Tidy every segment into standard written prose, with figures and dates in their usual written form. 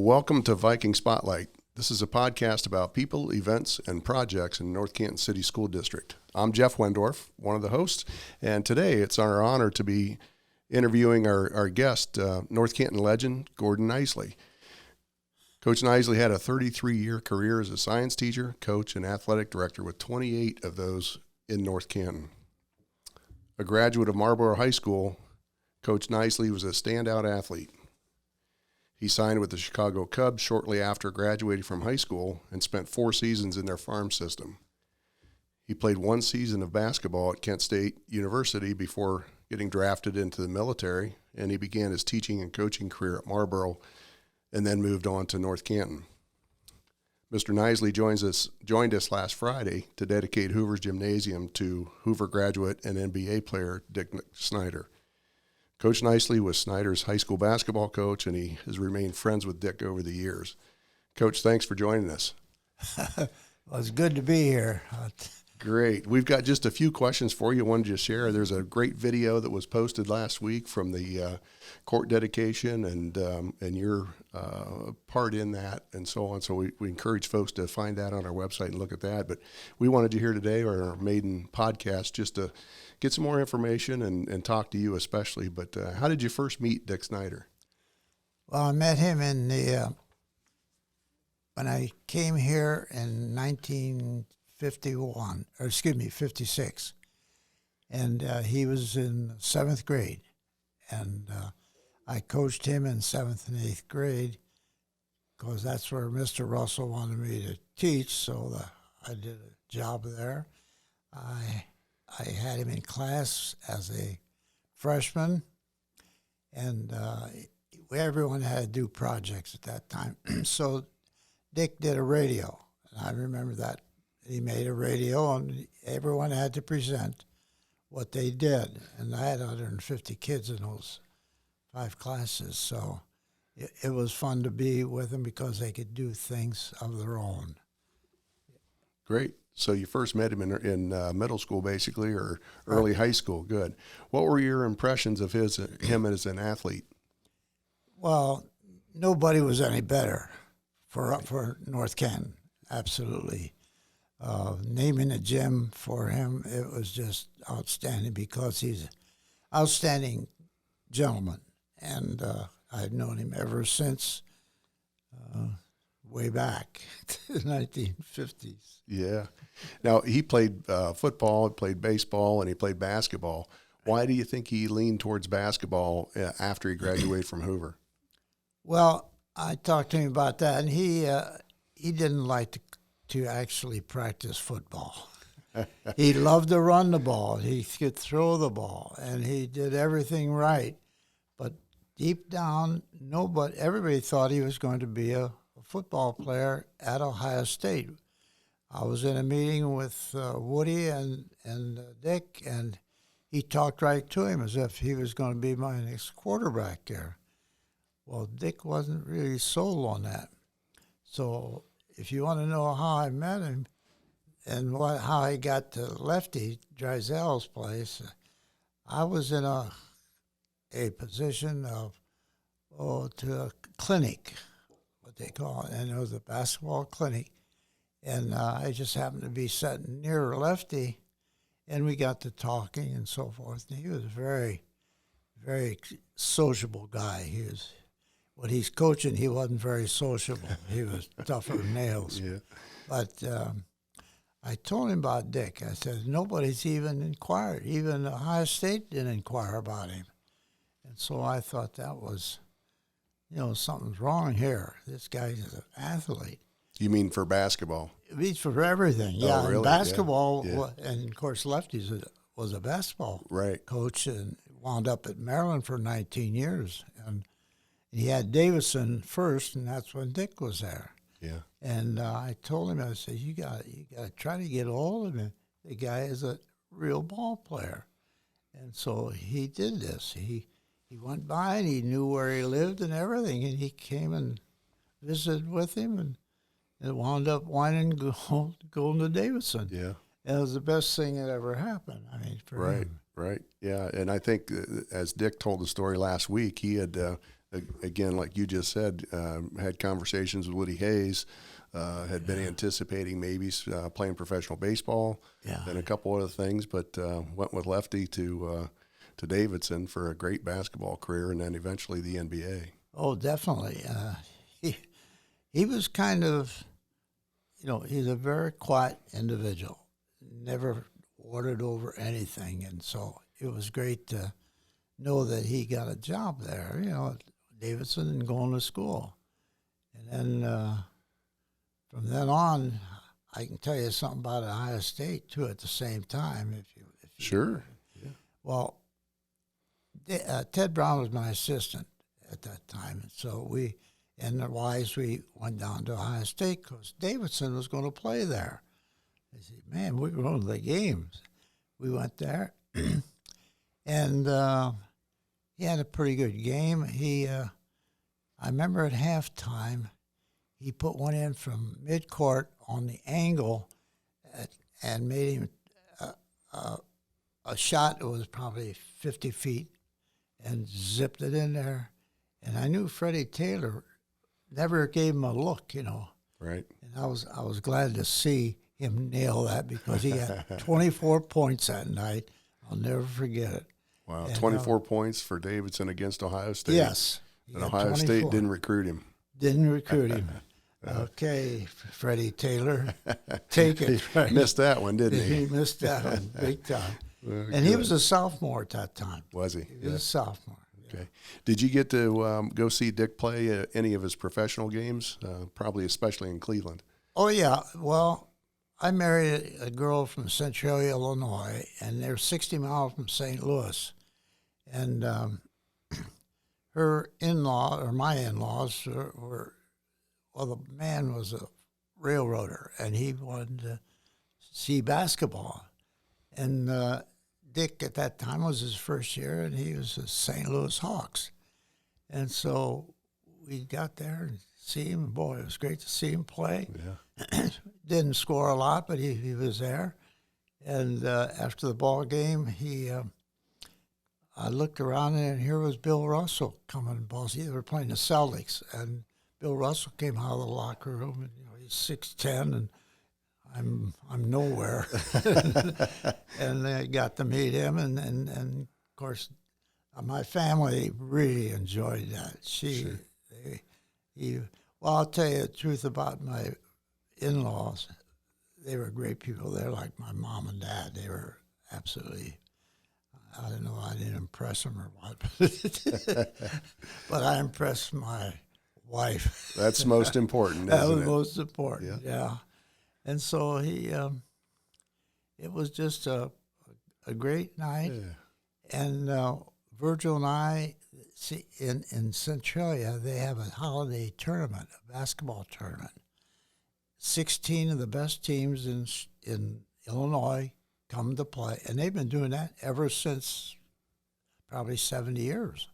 Well, welcome to Viking Spotlight. This is a podcast about people, events, and projects in North Canton City School District. I'm Jeff Wendorf, one of the hosts, and today it's our honor to be interviewing our guest, North Canton legend, Gordon Knisely. Coach Knisely had a 33-year career as a science teacher, coach, and athletic director with 28 of those in North Canton. A graduate of Marlboro High School, Coach Knisely was a standout athlete. He signed with the Chicago Cubs shortly after graduating from high school and spent 4 seasons in their farm system. He played 1 season of basketball at Kent State University before getting drafted into the military, and he began his teaching and coaching career at Marlboro and then moved on to North Canton. Mr. Knisely joined us last Friday to dedicate Hoover's Gymnasium to Hoover graduate and NBA player Dick Snyder. Coach Knisely was Snyder's high school basketball coach, and he has remained friends with Dick over the years. Coach, thanks for joining us. Well, it's good to be here. Great. We've got just a few questions for you. Wanted to share. There's a great video that was posted last week from the court dedication and your part in that and so on. So we encourage folks to find that on our website and look at that. But we wanted you here today, or our maiden podcast, just to get some more information and talk to you especially. But how did you first meet Dick Snyder? Well, I met him in when I came here in 56. And he was in 7th grade. And I coached him in 7th and 8th grade because that's where Mr. Russell wanted me to teach, so I did a job there. I had him in class as a freshman, and everyone had to do projects at that time. So Dick did a radio, and I remember that. He made a radio, and everyone had to present what they did. And I had 150 kids in those 5 classes, so it was fun to be with them because they could do things of their own. Great. So you first met him in middle school, basically, or early high school. Good. What were your impressions of him as an athlete? Well, nobody was any better for North Canton. Absolutely. Naming a gym for him, it was just outstanding because he's an outstanding gentleman, and I've known him ever since way back to the 1950s. Yeah. Now, he played football, he played baseball, and he played basketball. Why do you think he leaned towards basketball after he graduated from Hoover? Well, I talked to him about that, and he didn't like to actually practice football. He loved to run the ball. He could throw the ball, and he did everything right. But deep down, everybody thought he was going to be a football player at Ohio State. I was in a meeting with Woody and Dick, and he talked right to him as if he was going to be my next quarterback there. Well, Dick wasn't really sold on that. So if you want to know how I met him and how I got to Lefty, Dreisel's place, I was in a position to a clinic, what they call it, and it was a basketball clinic. And I just happened to be sitting near Lefty, and we got to talking and so forth. And he was a very, very sociable guy. When he's coaching, he wasn't very sociable. He was tougher than nails. Yeah. But I told him about Dick. I said, nobody's even inquired. Even Ohio State didn't inquire about him. And so I thought that was, something's wrong here. This guy's an athlete. You mean for basketball? It means for everything, yeah. Oh, really? And basketball, Yeah. and of course, Lefty was a basketball coach and wound up at Maryland for 19 years. And he had Davidson first, and that's when Dick was there. Yeah. And I told him, I said, you got to try to get a hold of him. The guy is a real ball player. And so he did this. He went by, and he knew where he lived and everything, and he came and visited with him, and it wound up going to Davidson. Yeah. And it was the best thing that ever happened, for him. Right. Yeah, and I think as Dick told the story last week, he had again, like you just said, had conversations with Woody Hayes, had been anticipating maybe playing professional baseball and a couple other things, but went with Lefty to Davidson for a great basketball career and then eventually the NBA. Oh, definitely. He was kind of, he's a very quiet individual, never ordered over anything, and so it was great to know that he got a job there, Davidson, and going to school. And then from then on, I can tell you something about Ohio State, too, at the same time. If you Sure. Yeah. Well, Ted Brown was my assistant at that time. And so we went down to Ohio State because Davidson was going to play there. I said, man, we're going to the games. We went there, and he had a pretty good game. I remember at halftime, he put one in from midcourt on the angle and made him a shot that was probably 50 feet and zipped it in there. And I knew Freddie Taylor never gave him a look, Right. And I was glad to see him nail that because he had 24 points that night. I'll never forget it. Wow, And, 24 points for Davidson against Ohio State. Yes. And Ohio State didn't recruit him. Didn't recruit him. Okay, Freddie Taylor, take it. He missed that one, didn't he? He missed that one big time. Well, and he was a sophomore at that time. Was he? He was a sophomore. Okay. Did you get to go see Dick play any of his professional games? Probably especially in Cleveland. Oh, yeah. Well, I married a girl from Centralia, Illinois, and they're 60 miles from St. Louis. And her in-law, or my in-laws, the man was a railroader, and he wanted to see basketball. And Dick, at that time, was his first year, and he was the St. Louis Hawks. And so we got there and see him. Boy, it was great to see him play. Yeah. Didn't score a lot, but he was there. And after the ball game, I looked around, and here was Bill Russell coming to balls. They were playing the Celtics, and Bill Russell came out of the locker room, and he's 6'10", and I'm nowhere. And I got to meet him, and of course, my family really enjoyed that. Sure. Well, I'll tell you the truth about my in-laws. They were great people. They're like my mom and dad. They were absolutely, I don't know, I didn't impress them or what. But I impressed my wife. That's most important, That isn't was it? most important, yeah. And so it was just a great night. Yeah. And Virgil and I, see, in Centralia, they have a holiday tournament, a basketball tournament. 16 of the best teams in Illinois come to play, and they've been doing that ever since probably 70 years.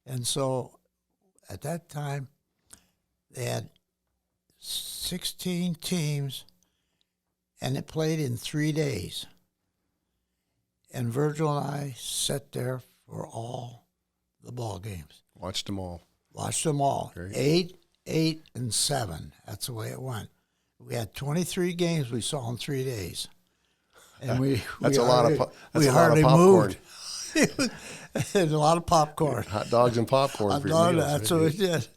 And so at that time, they had 16 teams, and it played in 3 days. And Virgil and I sat there for all the ball games. Watched them all. Watched them all. Great. 8, 8, and 7. That's the way it went. We had 23 games we saw in 3 days. And That's a lot of hardly popcorn. moved. There's a lot of popcorn. Hot dogs and popcorn for your meals. That's what we did.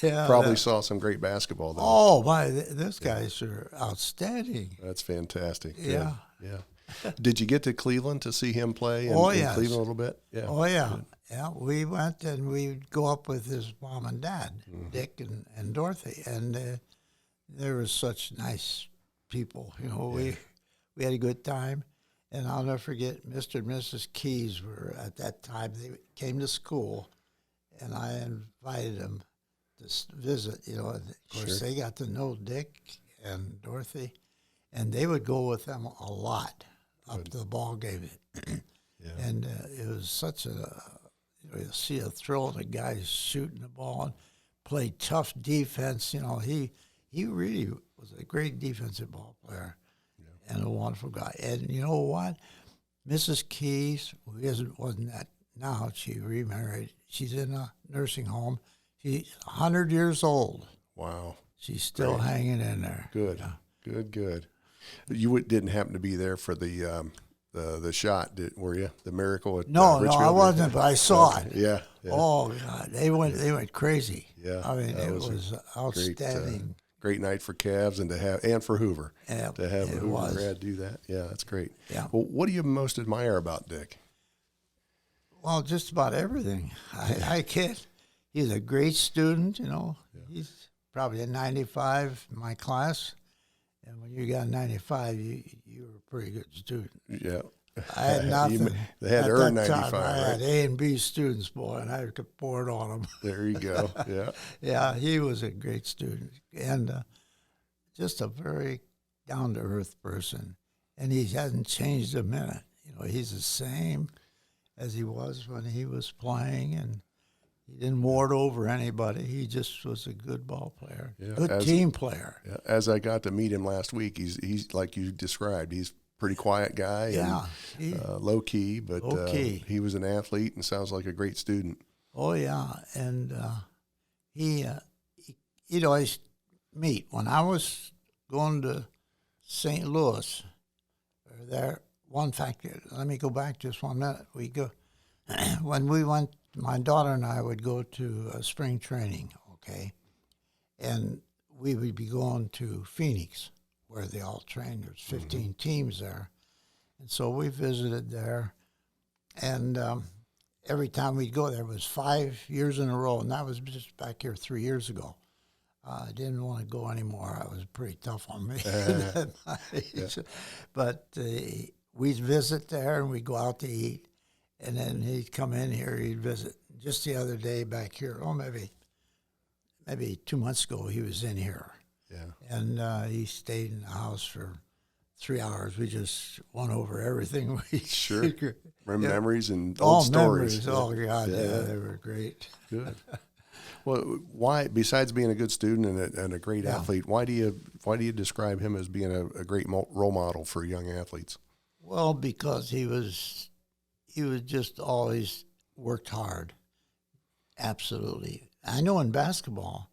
Yeah, Probably saw some great basketball, though. Oh, my, those guys are outstanding. That's fantastic. Good. Yeah. Yeah. Did you get to Cleveland to see him play in yes. Cleveland a little bit? Yeah. Oh, yeah. Good. Yeah, we went and we'd go up with his mom and dad, Dick and Dorothy, and they were such nice people. We had a good time. And I'll never forget, Mr. and Mrs. Keys were, at that time, they came to school, and I invited them to visit, And of course, they got to know Dick and Dorothy, and they would go with them a lot up to the ball game. And it was such you see a thrill of the guys shooting the ball and play tough defense. He really was a great defensive ball player. And a wonderful guy. And you know what? Mrs. Keys wasn't that now she remarried. She's in a nursing home. She's 100 years old. Wow. She's still hanging in there. Good. Yeah. Good. You didn't happen to be there for the shot, were you? The miracle at No, Richfield? I wasn't, but I saw it. Yeah. Oh God, they went crazy. Yeah. I mean, that it was outstanding. Great night for Cavs and for Hoover. Yeah, to have a it Hoover was. grad do that. Yeah, that's great. Yeah. Well, what do you most admire about Dick? Well, just about everything. I can't. He's a great student. Yeah. He's probably a 95 in my class, and when you got a 95, you were a pretty good student. Yeah. I had nothing. They had to earn that 95, time, I right? had A and B students, boy, and I could pour it on them. There you go. Yeah. Yeah, he was a great student and just a very down-to-earth person. And he hasn't changed a minute. He's the same as he was when he was playing, and he didn't ward over anybody. He just was a good ball player, good team player. Yeah, as I got to meet him last week, he's like you described. He's a pretty quiet guy. Yeah, and, low key, but he was an athlete and sounds like a great student. Oh yeah, and he'd always meet when I was going to St. Louis. There, one factor. Let me go back just 1 minute. We go when we went. My daughter and I would go to spring training, okay, and we would be going to Phoenix, where they all train. There's 15 teams there, and so we visited there, and every time we'd go there, it was 5 years in a row, and that was just back here 3 years ago. I didn't want to go anymore. I was pretty tough on me. But we'd visit there, and we'd go out to eat, and then he'd come in here, he'd visit. Just the other day back here, maybe 2 months ago, he was in here. Yeah. And he stayed in the house for 3 hours. We just went over everything. Sure. Memories and old stories. Memories. Oh, God, yeah, they were great. Good. Well, why, besides being a good student and a great athlete, why do you describe him as being a great role model for young athletes? Well, because he was just always worked hard. Absolutely. I know in basketball,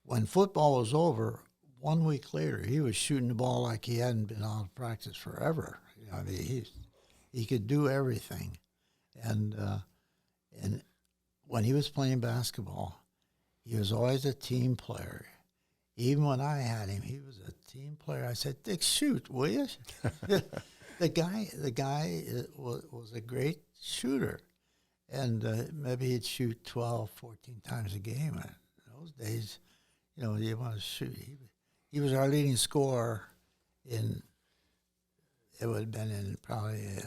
when football was over, 1 week later, he was shooting the ball like he hadn't been out of practice forever. I mean, he could do everything. And when he was playing basketball, he was always a team player. Even when I had him, he was a team player. I said, Dick, shoot, will you? The guy was a great shooter. And maybe he'd shoot 12, 14 times a game. In those days, you want to shoot. He was our leading scorer it would have been in probably,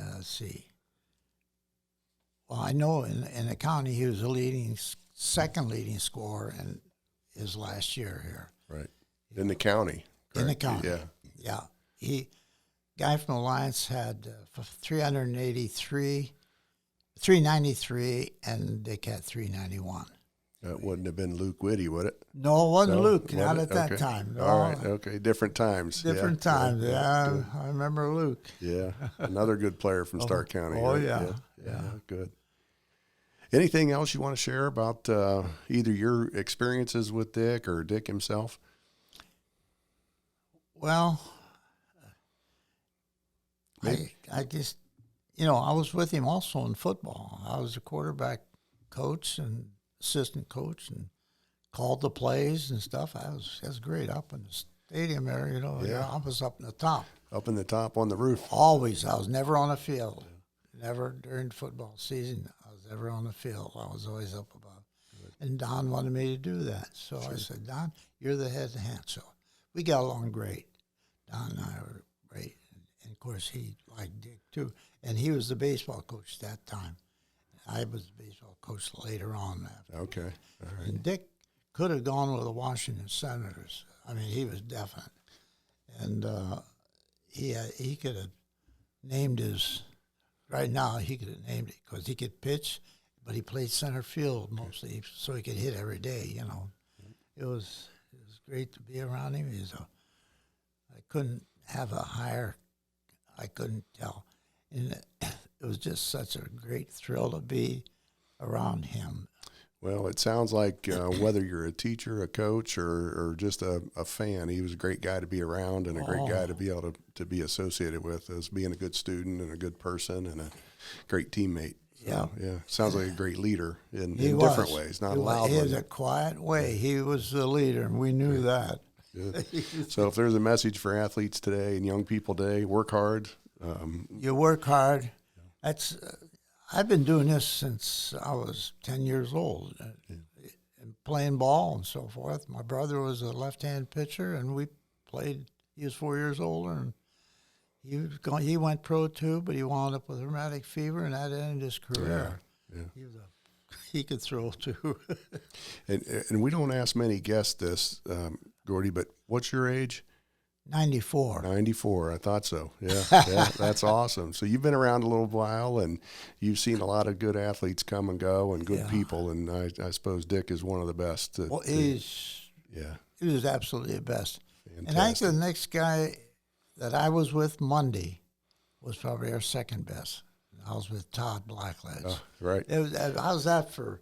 well, I know in the county he was the second leading scorer in his last year here. Right. In the county. Correct? In the county. Yeah. Yeah. Guy from Alliance had 393, and Dick had 391. That wouldn't have been Luke Whitty, would it? No, it wasn't Luke. Wasn't Not it? at that Okay. time. No. All right. Okay. Different times. Different times. Yeah. I remember Luke. Yeah. Another good player from Stark County. Oh, right? yeah. Good. Anything else you want to share about either your experiences with Dick or Dick himself? Well, I just, I was with him also in football. I was a quarterback coach and assistant coach and called the plays and stuff. I was great up in the stadium there, Yeah. I was up in the top. Up in the top on the roof. Always. I was never on the field. Never during football season. I was ever on the field. I was always up above. And Don wanted me to do that. So I said, Don, you're the head hand. So we got along great. Don and I were great. And of course, he liked Dick too. And he was the baseball coach that time. I was the baseball coach later on. Okay. All right. And Dick could have gone with the Washington Senators. I mean, he was definite. And he could have named his, right now he could have named it because he could pitch, but he played center field mostly, so he could hit every day, It was great to be around him. I couldn't have a higher, I couldn't tell. And it was just such a great thrill to be around him. Well, it sounds like whether you're a teacher, a coach, or just a fan, he was a great guy to be around and a great guy to be able to be associated with as being a good student and a good person and a great teammate. So, yeah. Sounds like a great leader in different ways, not a loud one. He had a quiet way. He was the leader, and we knew that. Good. So if there's a message for athletes today and young people today, work hard. You work hard. That's I've been doing this since I was 10 years old, and playing ball and so forth. My brother was a left-hand pitcher, and we played. He was 4 years older, and he went pro too, but he wound up with rheumatic fever, and that ended his career. Yeah. He could throw too. and we don't ask many guests this, Gordy, but what's your age? 94. 94, I thought so. Yeah, that's awesome. So you've been around a little while, and you've seen a lot of good athletes come and go, and good people. And I suppose Dick is one of the best. He was absolutely the best. Fantastic. And I think the next guy that I was with Monday was probably our second best. I was with Todd Blackledge. Oh, right. I was that for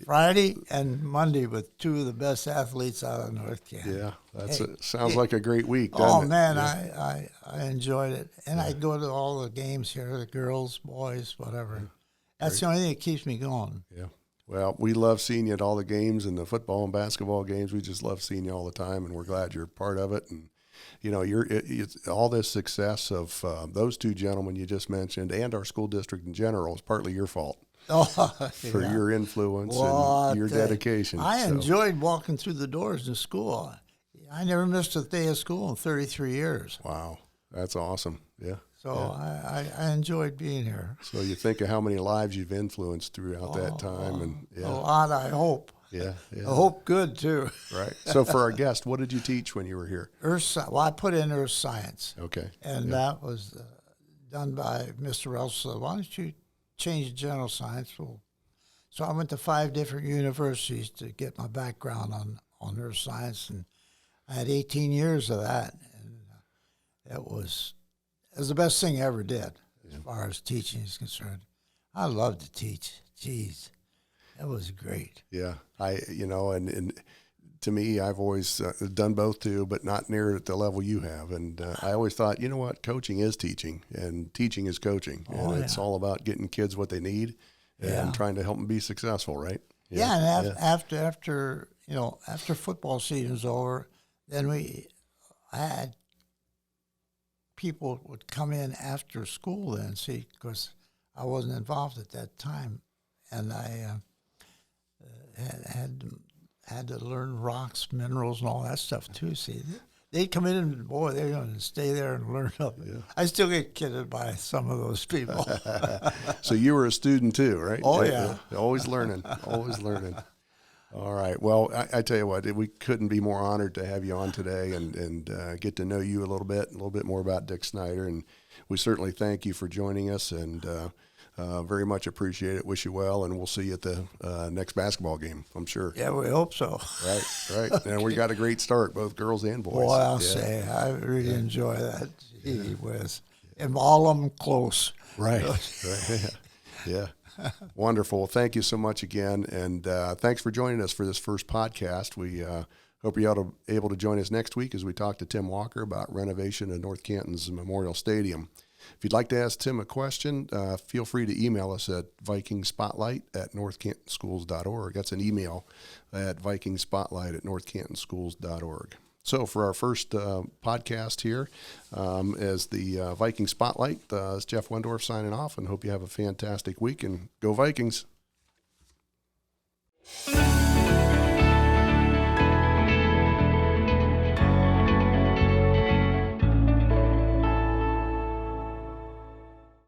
Friday and Monday with two of the best athletes out of North Canton. Yeah, sounds like a great week, doesn't it? Man, I enjoyed it. And I go to all the games here, the girls, boys, whatever. That's the only thing that keeps me going. Yeah. Well, we love seeing you at all the games and the football and basketball games. We just love seeing you all the time, and we're glad you're part of it. And it's all this success of those two gentlemen you just mentioned and our school district in general is partly your fault. For your influence and your dedication. I enjoyed walking through the doors in school. I never missed a day of school in 33 years. Wow, that's awesome. Yeah. So I enjoyed being here. So you think of how many lives you've influenced throughout that time, and a lot. I hope. Yeah. I hope good too. Right. So for our guest, what did you teach when you were here? I put in earth science. Okay. And that was done by Mr. Elsa. Why don't you change general science? So I went to 5 different universities to get my background on earth science, and I had 18 years of that, and it was the best thing I ever did as far as teaching is concerned. I love to teach. Jeez, that was great. Yeah, and to me, I've always done both too, but not near at the level you have. And I always thought, you know what, coaching is teaching, and teaching is coaching, and it's all about getting kids what they need and trying to help them be successful, right? And after football season's over, then I had people would come in after school then see, because I wasn't involved at that time, and I had to learn rocks, minerals, and all that stuff too. See, they'd come in and boy, they're going to stay there and learn up. Yeah. I still get kidded by some of those people. So you were a student too, right? Oh yeah, always learning, always learning. All right. Well, I tell you what, we couldn't be more honored to have you on today and get to know you a little bit more about Dick Snyder. And we certainly thank you for joining us and very much appreciate it. Wish you well, and we'll see you at the next basketball game, I'm sure. Yeah, we hope so. Right. And we got a great start, both girls and boys. Boy, I'll say, I really enjoy that. Gee whiz. And all of them close. Right. Yeah. Wonderful. Thank you so much again, and thanks for joining us for this first podcast. We hope you're able to join us next week as we talk to Tim Walker about renovation of North Canton's Memorial Stadium. If you'd like to ask Tim a question, feel free to email us at vikingspotlight@northcantonschools.org. That's an email at vikingspotlight@northcantonschools.org. So for our first podcast here as the Viking Spotlight, it's Jeff Wendorf signing off, and hope you have a fantastic week, and go Vikings.